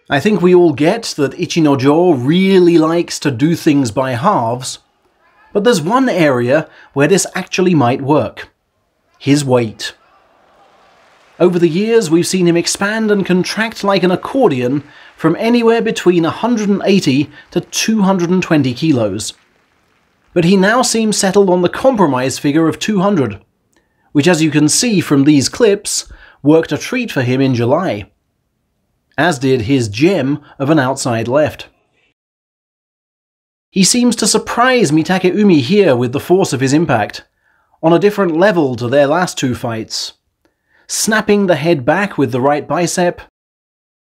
I think we all get that Ichinojo really likes to do things by halves, but there's one area where this actually might work. His weight. Over the years, we've seen him expand and contract like an accordion from anywhere between 180 to 220 kilos. But he now seems settled on the compromise figure of 200, which, as you can see from these clips, worked a treat for him in July, as did his gem of an outside left. He seems to surprise Mitakeumi here with the force of his impact, on a different level to their last two fights, snapping the head back with the right bicep,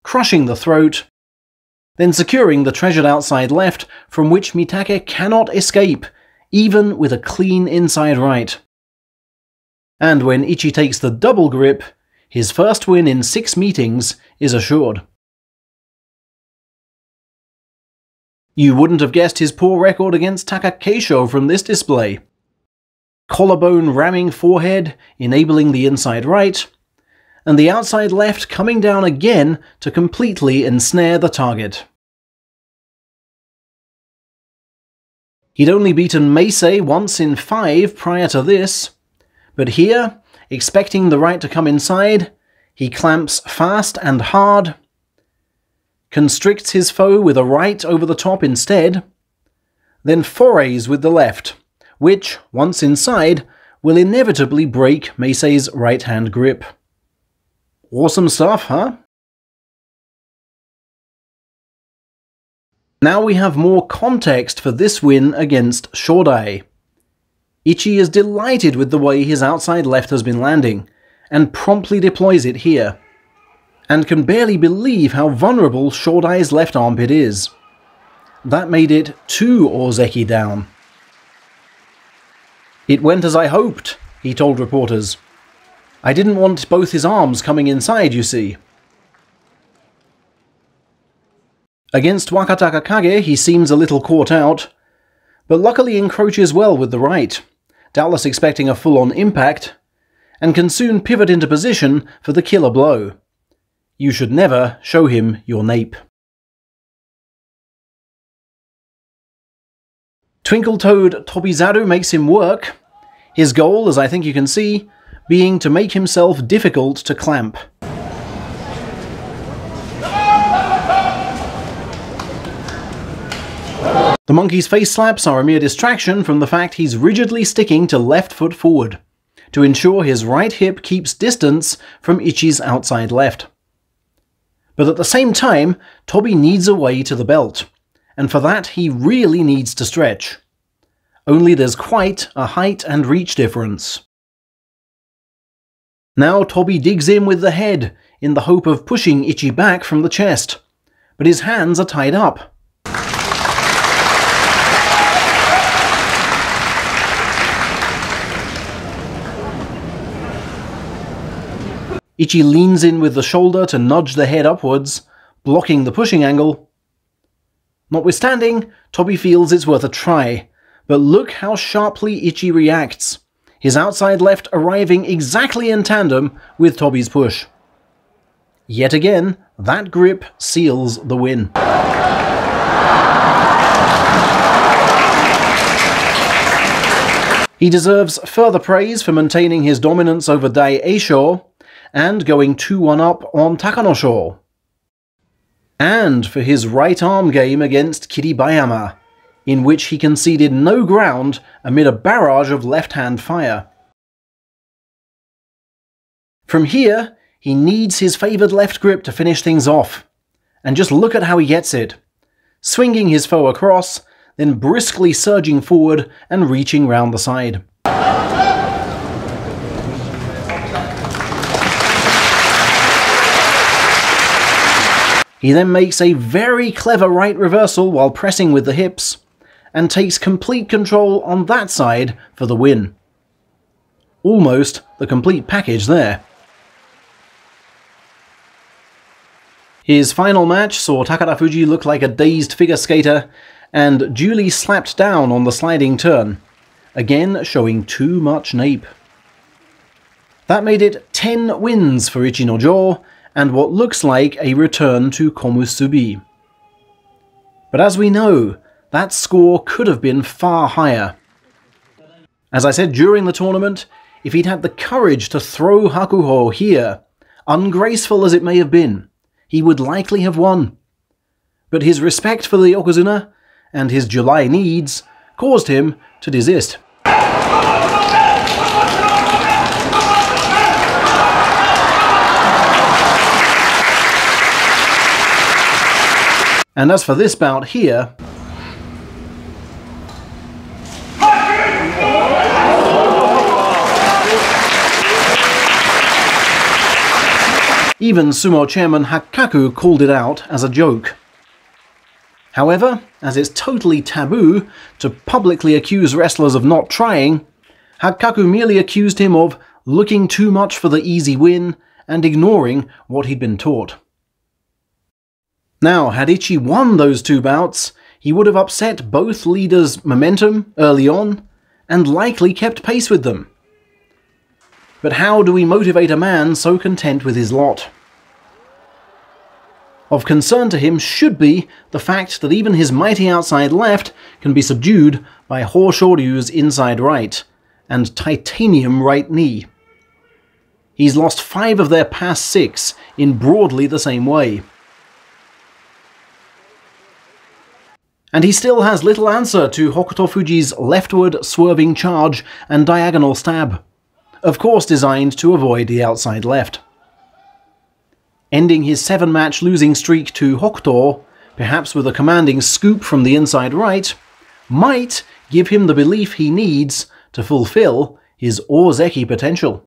crushing the throat, then securing the treasured outside left from which Mitake cannot escape, even with a clean inside right. And when Ichi takes the double grip, his first win in 6 meetings is assured. You wouldn't have guessed his poor record against Takakeisho from this display. Collarbone ramming forehead, enabling the inside right, and the outside left coming down again to completely ensnare the target. He'd only beaten Meisei once in 5 prior to this, but here, expecting the right to come inside, he clamps fast and hard, constricts his foe with a right over the top instead, then forays with the left, which, once inside, will inevitably break Meisei's right-hand grip. Awesome stuff, huh? Now we have more context for this win against Shodai. Ichi is delighted with the way his outside left has been landing, and promptly deploys it here, and can barely believe how vulnerable Shodai's left armpit is. That made it 2 Ozeki down. "It went as I hoped," he told reporters. "I didn't want both his arms coming inside, you see." Against Wakatakal, he seems a little caught out, but luckily encroaches well with the right, doubtless expecting a full-on impact, and can soon pivot into position for the killer blow. You should never show him your nape. Twinkle-toed Tobizaru makes him work, his goal, as I think you can see, being to make himself difficult to clamp. The monkey's face slaps are a mere distraction from the fact he's rigidly sticking to left foot forward, to ensure his right hip keeps distance from Ichi's outside left. But at the same time, Tobi needs a way to the belt, and for that he really needs to stretch. Only there's quite a height and reach difference. Now Tobi digs in with the head, in the hope of pushing Ichi back from the chest, but his hands are tied up. Ichi leans in with the shoulder to nudge the head upwards, blocking the pushing angle. Notwithstanding, Tobi feels it's worth a try, but look how sharply Ichi reacts, his outside left arriving exactly in tandem with Tobi's push. Yet again, that grip seals the win. He deserves further praise for maintaining his dominance over Daieisho, and going 2-1 up on Takanosho, and for his right arm game against Kiribayama, in which he conceded no ground amid a barrage of left-hand fire. From here, he needs his favoured left grip to finish things off, and just look at how he gets it, swinging his foe across, then briskly surging forward and reaching round the side. He then makes a very clever right reversal while pressing with the hips, and takes complete control on that side for the win. Almost the complete package there. His final match saw Takada Fuji look like a dazed figure skater, and duly slapped down on the sliding turn, again showing too much nape. That made it 10 wins for Ichinojo, and what looks like a return to komusubi. But as we know, that score could have been far higher. As I said during the tournament, if he'd had the courage to throw Hakuho here, ungraceful as it may have been, he would likely have won. But his respect for the Yokozuna and his July needs caused him to desist. And as for this bout here, even sumo chairman Hakkaku called it out as a joke. However, as it's totally taboo to publicly accuse wrestlers of not trying, Hakkaku merely accused him of looking too much for the easy win and ignoring what he'd been taught. Now, had Ichi won those two bouts, he would have upset both leaders' momentum early on, and likely kept pace with them. But how do we motivate a man so content with his lot? Of concern to him should be the fact that even his mighty outside left can be subdued by Hoshoryu's inside right, and titanium right knee. He's lost 5 of their past 6 in broadly the same way. And he still has little answer to Hokuto Fuji's leftward swerving charge and diagonal stab, of course designed to avoid the outside left. Ending his 7-match losing streak to Hokuto, perhaps with a commanding scoop from the inside right, might give him the belief he needs to fulfill his Ozeki potential.